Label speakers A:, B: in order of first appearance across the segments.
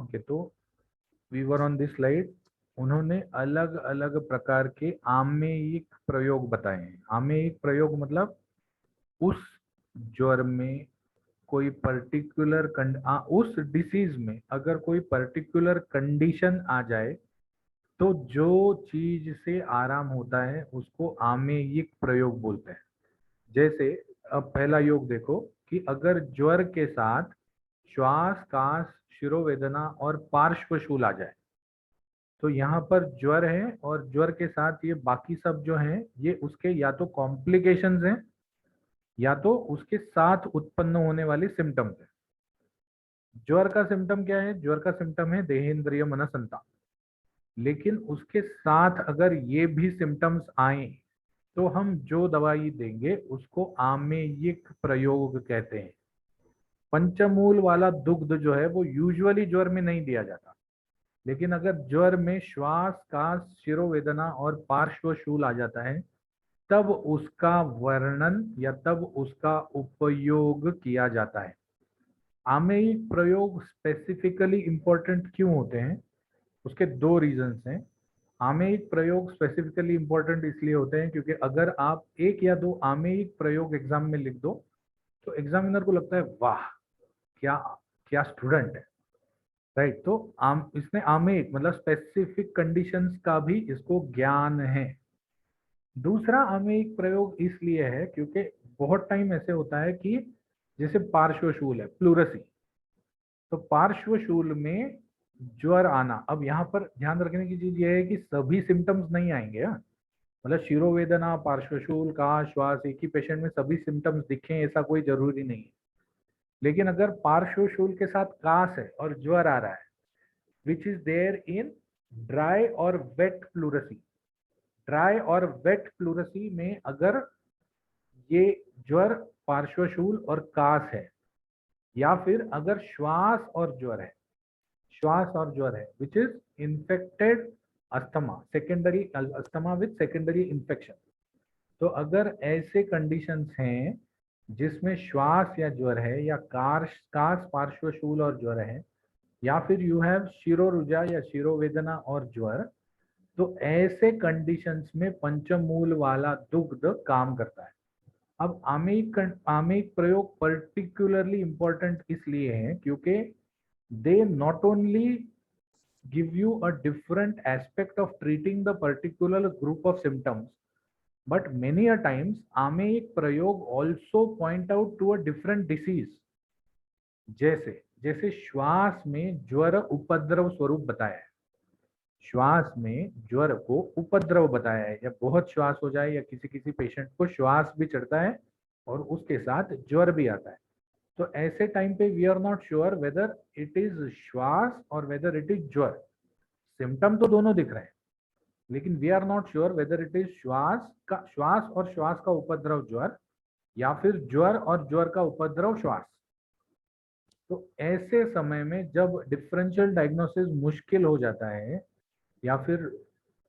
A: Okay, तो we were on this slide. उन्होंने अलग अलग प्रकार के आमेयिक प्रयोग बताए हैं। आमेयिक प्रयोग मतलब उस ज्वर में कोई पर्टिकुलर उस डिसीज में अगर कोई पर्टिकुलर कंडीशन आ जाए तो जो चीज से आराम होता है उसको आमेयिक प्रयोग बोलते हैं। जैसे अब पहला योग देखो कि अगर ज्वर के साथ श्वास काश शिरोवेदना और पार्श्वशूल आ जाए, तो यहाँ पर ज्वर है और ज्वर के साथ ये बाकी सब जो हैं ये उसके या तो कॉम्प्लिकेशंस हैं या तो उसके साथ उत्पन्न होने वाले सिम्टम्स हैं। ज्वर का सिम्टम क्या है? ज्वर का सिम्टम है देहेंद्रिय मनसंता। लेकिन उसके साथ अगर ये भी सिम्टम्स आए तो हम जो दवाई देंगे उसको आमेयिक प्रयोग कहते हैं। पंचमूल वाला दुग्ध जो है वो यूजुअली ज्वर में नहीं दिया जाता, लेकिन अगर ज्वर में श्वास काश शिरोवेदना और पार्श्वशूल आ जाता है तब उसका वर्णन या तब उसका उपयोग किया जाता है। आमेयिक प्रयोग स्पेसिफिकली इंपॉर्टेंट क्यों होते हैं? उसके दो रीजंस हैं। आमेयिक प्रयोग स्पेसिफिकली इंपॉर्टेंट इसलिए होते हैं क्योंकि अगर आप एक या दो आमेयिक प्रयोग एग्जाम में लिख दो तो एग्जामिनर को लगता है वाह, क्या क्या स्टूडेंट है, राइट। तो इसमें आमेयिक मतलब स्पेसिफिक कंडीशंस का भी इसको ज्ञान है। दूसरा आमेयिक प्रयोग इसलिए है क्योंकि बहुत टाइम ऐसे होता है कि जैसे पार्श्वशूल है, प्लूरसी, तो पार्श्वशूल में ज्वर आना। अब यहाँ पर ध्यान रखने की चीज ये है कि सभी सिम्टम्स नहीं आएंगे। हाँ, मतलब शिरोवेदना पार्श्वशूल का श्वास एक ही पेशेंट में सभी सिम्टम्स दिखें ऐसा कोई जरूरी नहीं है। लेकिन अगर पार्श्वशूल के साथ कास है और ज्वर आ रहा है which is there in dry और वेट प्लूरसी, ड्राई और वेट प्लूरसी में अगर ये ज्वर पार्श्वशूल और कास है या फिर अगर श्वास और ज्वर है, श्वास और ज्वर है which is infected asthma, secondary asthma with secondary infection, तो अगर ऐसे कंडीशंस हैं जिसमें श्वास या ज्वर है या कास पार्श्वशूल और ज्वर है या फिर यू हैव शिरोरुजा या शिरोवेदना और ज्वर, तो ऐसे कंडीशंस में पंचमूल वाला दुग्ध काम करता है। अब आमेयिक प्रयोग पर्टिकुलरली इंपॉर्टेंट इसलिए है क्योंकि they not only give you a different aspect of treating the particular group of symptoms, but many a times आमेयिक प्रयोग also point out to a different disease। जैसे जैसे श्वास में ज्वर उपद्रव स्वरूप बताया है, श्वास में ज्वर को उपद्रव बताया है, जब बहुत श्वास हो जाए या किसी किसी पेशेंट को श्वास भी चढ़ता है और उसके साथ ज्वर भी आता है, तो ऐसे टाइम पे we are not sure whether it is श्वास और वेदर इट इज ज्वर। सिम्टम तो दोनों दिख रहे हैं लेकिन we are not sure whether it is श्वास और श्वास का उपद्रव ज्वर या फिर ज्वर और ज्वर का उपद्रव श्वास। तो ऐसे समय में जब डिफरेंशियल डायग्नोसिस मुश्किल हो जाता है या फिर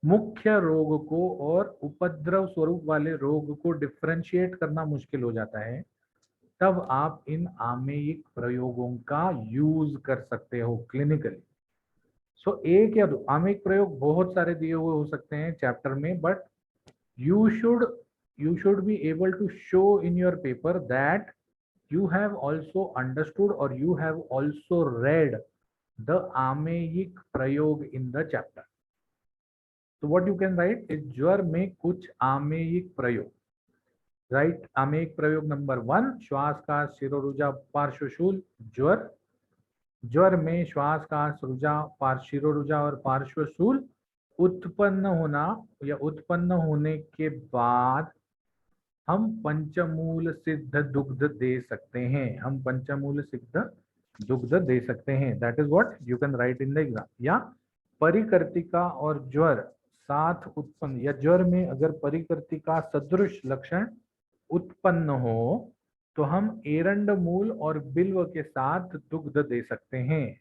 A: मुख्य रोग को और उपद्रव स्वरूप वाले रोग को डिफरेंशिएट करना मुश्किल हो जाता है, तब आप इन आमेयिक प्रयोगों का यूज कर सकते हो क्लिनिकली। सो एक या दो आमेयिक प्रयोग बहुत सारे दिए हुए हो सकते हैं चैप्टर में, but you should you should be able to show in your paper that you have also understood or you have also read the ameyic prayog in the chapter। so what you can write is ज्वर में कुछ आमेयिक प्रयोग, right. आमेयिक प्रयोग number 1 श्वास का शिरोरुजा पार्श्वशूल ज्वर, ज्वर में श्वास का रुजा शिरोरुजा और पार्श्वशूल उत्पन्न होना या उत्पन्न होने के बाद हम पंचमूल सिद्ध दुग्ध दे सकते हैं, हम पंचमूल सिद्ध दुग्ध दे सकते हैं। That is what you can write in the exam. या परिकर्तिका और ज्वर साथ उत्पन्न, या ज्वर में अगर परिकर्तिका सदृश लक्षण उत्पन्न हो तो हम एरंड मूल और बिल्व के साथ दुग्ध दे सकते हैं।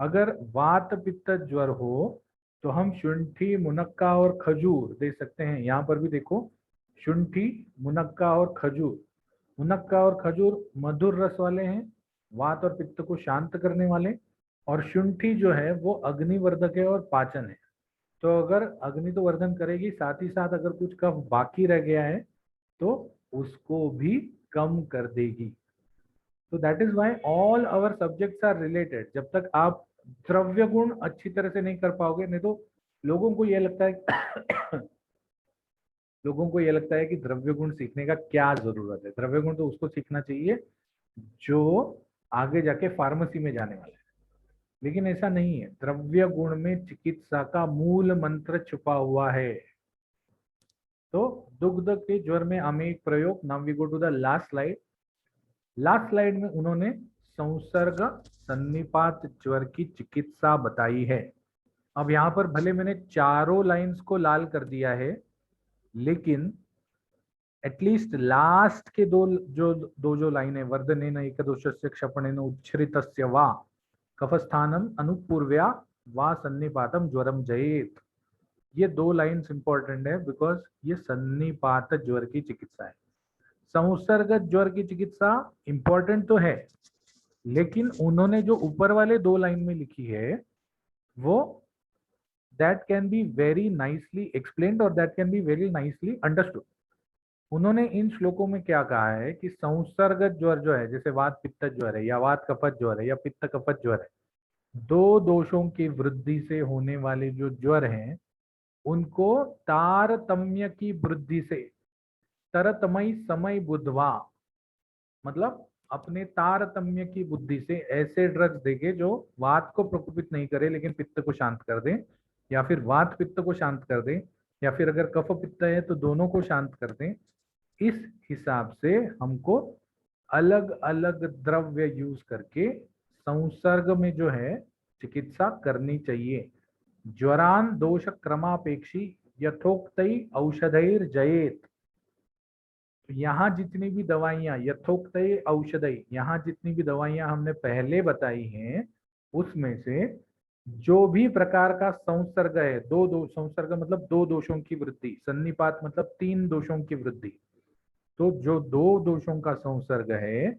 A: अगर वात पित्त ज्वर हो तो हम शुंठी मुनक्का और खजूर दे सकते हैं। यहाँ पर भी देखो शुंठी मुनक्का और खजूर, मुनक्का और खजूर मधुर रस वाले हैं, वात और पित्त को शांत करने वाले, और शुंठी जो है वो अग्निवर्धक है और पाचन है। तो अगर अग्नि तो वर्धन करेगी, साथ ही साथ अगर कुछ कफ बाकी रह गया है तो उसको भी कम कर देगी। तो that is why all our subjects are related. जब तक आप द्रव्य गुण अच्छी तरह से नहीं कर पाओगे, नहीं तो लोगों को यह लगता है लोगों को यह लगता है कि द्रव्य गुण सीखने का क्या जरूरत है। द्रव्य गुण तो उसको सीखना चाहिए जो आगे जाके फार्मेसी में जाने वाला है, लेकिन ऐसा नहीं है। द्रव्य गुण में चिकित्सा का मूल मंत्र छुपा हुआ है। तो दुग्ध के ज्वर में अमेक प्रयोग। Now we go to the last slide. Last slide में उन्होंने संसर्ग सन्निपात ज्वर की चिकित्सा बताई है। अब यहां पर भले मैंने चारों लाइंस को लाल कर दिया है, लेकिन एटलीस्ट लास्ट के दो जो लाइन है, वर्धनेन एकदोषस्य क्षपणेन उच्छ्रितस्य वा कफस्थानम अनुपूर्व्या वा सन्निपातम ज्वरम जयेत, ये दो लाइंस इंपॉर्टेंट है बिकॉज ये सन्निपात ज्वर की चिकित्सा है। संसर्गत ज्वर की चिकित्सा इंपॉर्टेंट तो है, लेकिन उन्होंने जो ऊपर वाले दो लाइन में लिखी है वो that can be very nicely explained और that can be very nicely understood. उन्होंने इन श्लोकों में क्या कहा है कि संसर्गत ज्वर जो है, जैसे वात पित्त ज्वर है या वात कफत ज्वर है या पित्त कफत ज्वर है, दो दोषों की वृद्धि से होने वाले जो ज्वर हैं उनको तारतम्य की वृद्धि से, तरतमय समय बुधवा, मतलब अपने तारतम्य की बुद्धि से ऐसे ड्रग्स देंगे जो वात को प्रकोपित नहीं करे लेकिन पित्त को शांत कर दें, या फिर वात पित्त को शांत कर दें, या फिर अगर कफ पित्त है तो दोनों को शांत कर दें। इस हिसाब से हमको अलग अलग द्रव्य यूज करके संसर्ग में जो है चिकित्सा करनी चाहिए। ज्वरान दोष क्रमापेक्षी यथोक्तई औषधैर जयेत। तो यहाँ जितनी भी दवाइयां यथोक्तई औषधई, यहाँ जितनी भी दवाइयां हमने पहले बताई हैं उसमें से जो भी प्रकार का संसर्ग है, दो संसर्ग मतलब दो दोषों की वृद्धि, सन्निपात मतलब तीन दोषों की वृद्धि, तो जो दो दोषों का संसर्ग है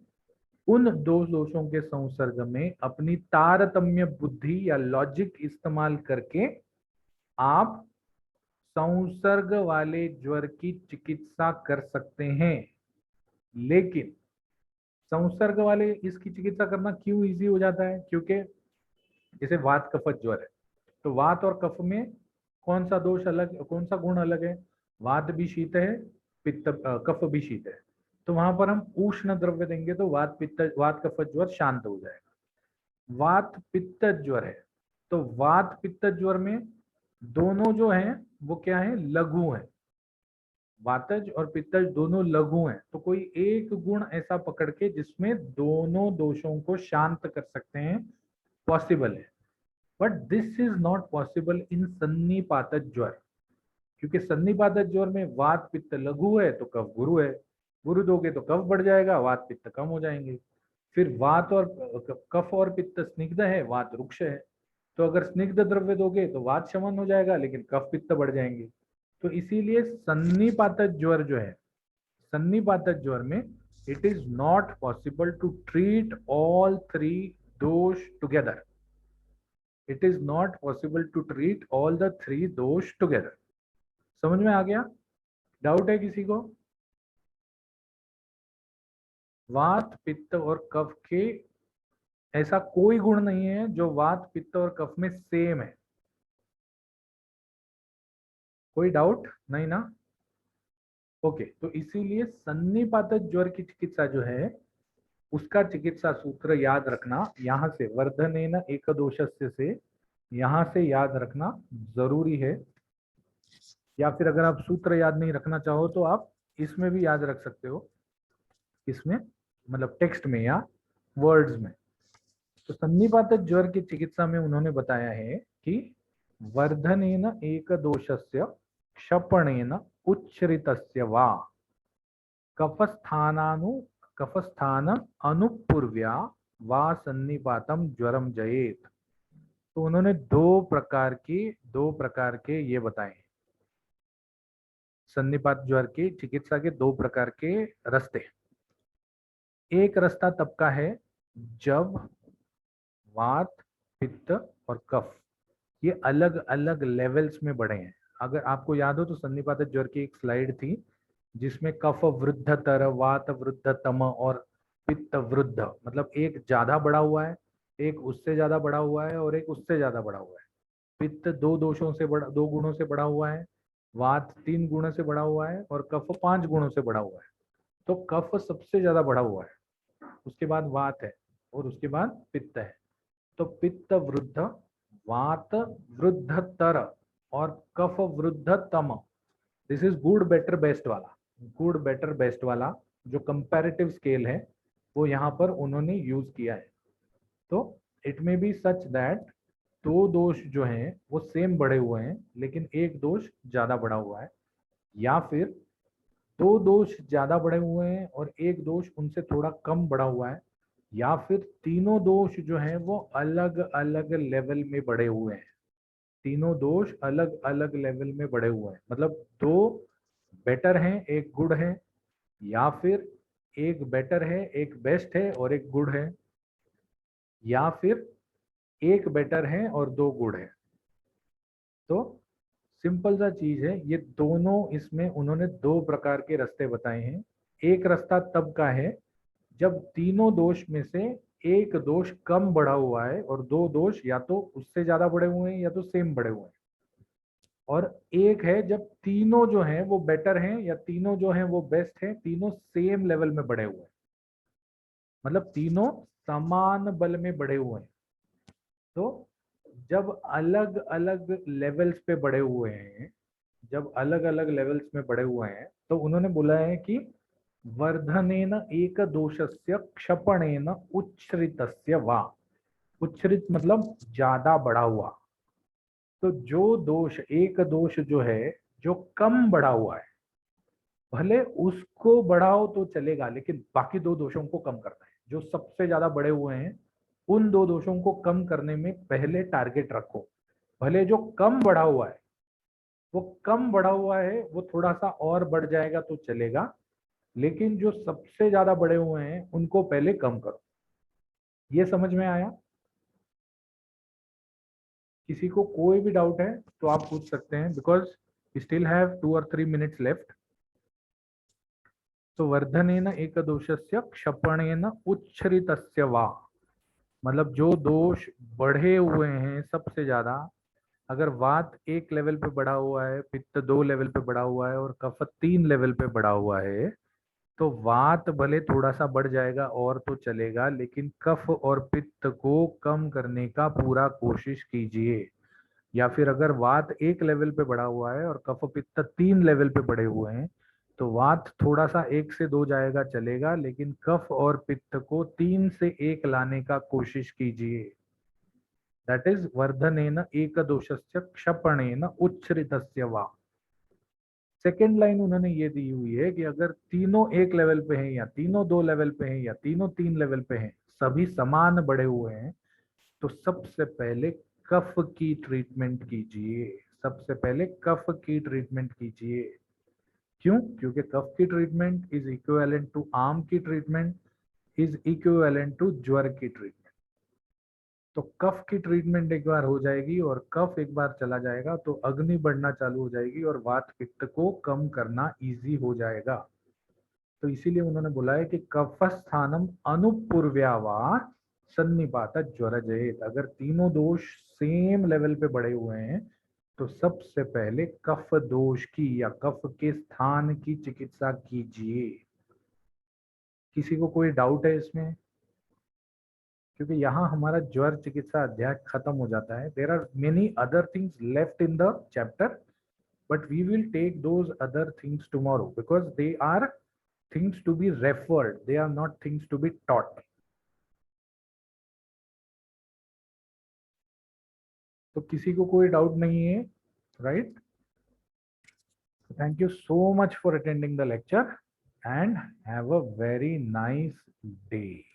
A: उन दो दोषों के संसर्ग में अपनी तारतम्य बुद्धि या लॉजिक इस्तेमाल करके आप संसर्ग वाले ज्वर की चिकित्सा कर सकते हैं। लेकिन संसर्ग वाले इसकी चिकित्सा करना क्यों इजी हो जाता है? क्योंकि जैसे वात कफत ज्वर है, तो वात और कफ में कौन सा दोष अलग, कौन सा गुण अलग है? वात भी शीत है, पित्त कफ भी शीत है, तो वहां पर हम उष्ण द्रव्य देंगे तो वात कफ ज्वर शांत हो जाएगा। वात पित्त ज्वर है, तो वात पित्त ज्वर में दोनों जो हैं वो क्या है? लघु है। वातज और पित्तज दोनों लघु हैं, तो कोई एक गुण ऐसा पकड़ के जिसमें दोनों दोषों को शांत कर सकते हैं, पॉसिबल है। But this is not possible in सन्निपातज ज्वर, क्योंकि सन्निपातज ज्वर में वात पित्त लघु है तो कफ गुरु है, गुरु दोगे तो कफ बढ़ जाएगा, वात पित्त कम हो जाएंगे। फिर वात और कफ और पित्त स्निग्ध है, वात रुक्ष है, तो अगर स्निग्ध द्रव्य दोगे तो वात शमन हो जाएगा लेकिन कफ पित्त बढ़ जाएंगे। तो इसीलिए सन्निपातज ज्वर जो है, सन्निपातज ज्वर में it is not possible to treat all three dosha together. It is not possible to treat all the three dosha together. समझ में आ गया? डाउट है किसी को? वात पित्त और कफ के ऐसा कोई गुण नहीं है जो वात पित्त और कफ में सेम है। कोई डाउट नहीं ना? ओके, तो इसीलिए सन्निपातज ज्वर की चिकित्सा जो है उसका चिकित्सा सूत्र याद रखना, यहां से वर्धनेन एकदोषस्य से यहां से याद रखना जरूरी है। या फिर अगर आप सूत्र याद नहीं रखना चाहो तो आप इसमें भी याद रख सकते हो, इसमें मतलब टेक्स्ट में या वर्ड्स में। तो सन्निपातज ज्वर की चिकित्सा में उन्होंने बताया है कि वर्धनेन एकदोषस्य क्षपणेन उच्छ्रितस्य वा कफस्थानानु कफस्थान अनुपूर्व्या वा सन्निपातम ज्वरम जयेत। तो उन्होंने दो प्रकार के ये बताए, सन्निपात ज्वर की चिकित्सा के दो प्रकार के रास्ते। एक रास्ता तब का है जब वात पित्त और कफ ये अलग अलग लेवल्स में बढ़े हैं। अगर आपको याद हो तो सन्निपात ज्वर की एक स्लाइड थी जिसमें कफ वृद्धतर, वात वृद्धतम और पित्त वृद्ध, मतलब एक ज्यादा बढ़ा हुआ है, एक उससे ज्यादा बढ़ा हुआ है और एक उससे ज्यादा बढ़ा हुआ है। पित्त दो दोषों से बड़ा, 2 गुणों से बढ़ा हुआ है, वात 3 गुणों से बढ़ा हुआ है और कफ 5 गुणों से बढ़ा हुआ है। तो कफ सबसे ज्यादा बढ़ा हुआ है, उसके बाद वात है और उसके बाद पित्त है। तो पित्त वृद्ध, वात वृद्धतर और कफ वृद्धतम, this is good better best वाला। गुड बेटर बेस्ट वाला जो कंपैरेटिव स्केल है वो यहाँ पर उन्होंने यूज किया है। तो it may be such that 2 दोष जो हैं वो सेम बढ़े हुए हैं लेकिन एक दोष ज्यादा बढ़ा हुआ है, या फिर 2 दोष ज्यादा बढ़े हुए हैं और एक दोष उनसे थोड़ा कम बढ़ा हुआ है, या फिर तीनों दोष जो हैं वो अलग अलग लेवल में बढ़े हुए हैं। तीनों दोष अलग अलग लेवल में बढ़े हुए हैं, मतलब 2 बेटर हैं एक गुड है, या फिर एक बेटर है एक बेस्ट है और एक गुड है, या फिर एक बेटर है और 2 गुड है। तो सिंपल सा चीज है, ये दोनों इसमें उन्होंने 2 प्रकार के रास्ते बताए हैं। एक रास्ता तब का है जब तीनों दोष में से एक दोष कम बढ़ा हुआ है और 2 दोष या तो उससे ज्यादा बढ़े हुए हैं या तो सेम बढ़े हुए हैं। और एक है जब तीनों जो हैं वो बेटर हैं या तीनों जो हैं वो बेस्ट हैं, तीनों सेम लेवल में बढ़े हुए हैं, मतलब तीनों समान बल में बढ़े हुए हैं। तो जब अलग अलग लेवल्स पे बढ़े हुए हैं, जब अलग अलग लेवल्स में बढ़े हुए हैं तो उन्होंने बोला है कि वर्धनेन एक दोषस्य क्षपणेन उच्छ्रितस्य वा। उच्छ्रित मतलब ज्यादा बढ़ा हुआ। तो जो दोष, एक दोष जो है जो कम बढ़ा हुआ है, भले उसको बढ़ाओ तो चलेगा लेकिन बाकी 2 दोषों को कम करना है। जो सबसे ज्यादा बढ़े हुए हैं उन 2 दोषों को कम करने में पहले टारगेट रखो। भले जो कम बढ़ा हुआ है वो कम बढ़ा हुआ है, वो थोड़ा सा और बढ़ जाएगा तो चलेगा, लेकिन जो सबसे ज्यादा बढ़े हुए हैं उनको पहले कम करो। ये समझ में आया? किसी को कोई भी डाउट है तो आप पूछ सकते हैं, बिकॉज स्टिल हैव 2 और 3 मिनट्स लेफ्ट। तो वर्धनेन एक दोषस्य क्षपणेन उच्छ्रितस्य वा, मतलब जो दोष बढ़े हुए हैं सबसे ज्यादा, अगर वात 1 लेवल पे बढ़ा हुआ है, पित्त 2 लेवल पे बढ़ा हुआ है और कफ 3 लेवल पे बढ़ा हुआ है, तो वात भले थोड़ा सा बढ़ जाएगा और तो चलेगा, लेकिन कफ और पित्त को कम करने का पूरा कोशिश कीजिए। या फिर अगर वात 1 लेवल पे बढ़ा हुआ है और कफ पित्त 3 लेवल पे बढ़े हुए हैं, तो वात थोड़ा सा 1 से 2 जाएगा चलेगा, लेकिन कफ और पित्त को 3 से 1 लाने का कोशिश कीजिए। दैट इज वर्धनेन एक दोषस्य क्षपणेन उच्छ्रितस्य वा। सेकेंड लाइन उन्होंने ये दी हुई है कि अगर तीनों 1 लेवल पे हैं या तीनों 2 लेवल पे हैं या तीनों 3 लेवल पे हैं, सभी समान बढ़े हुए हैं, तो सबसे पहले कफ की ट्रीटमेंट कीजिए। सबसे पहले कफ की ट्रीटमेंट कीजिए। क्यों? क्योंकि कफ की ट्रीटमेंट इज इक्विवेलेंट टू आर्म की ट्रीटमेंट, इज इक्विवेलेंट टू ज्वर की ट्रीटमेंट। तो कफ की ट्रीटमेंट एक बार हो जाएगी और कफ एक बार चला जाएगा तो अग्नि बढ़ना चालू हो जाएगी और वात पित्त को कम करना इजी हो जाएगा। तो इसीलिए उन्होंने बोला है कि कफ स्थानम अनुपूर्व्या वा सन्निपात ज्वर जयेत। अगर तीनों दोष सेम लेवल पे बढ़े हुए हैं तो सबसे पहले कफ दोष की या कफ के स्थान की चिकित्सा कीजिए। किसी को कोई डाउट है इसमें? क्योंकि यहाँ हमारा ज्वर चिकित्सा अध्याय खत्म हो जाता है। There are many other things left in the chapter, but we will take those other things tomorrow because they are things to be referred, they are not things to be taught. तो किसी को कोई doubt नहीं है, right? Thank you so much for attending the lecture and have a very nice day.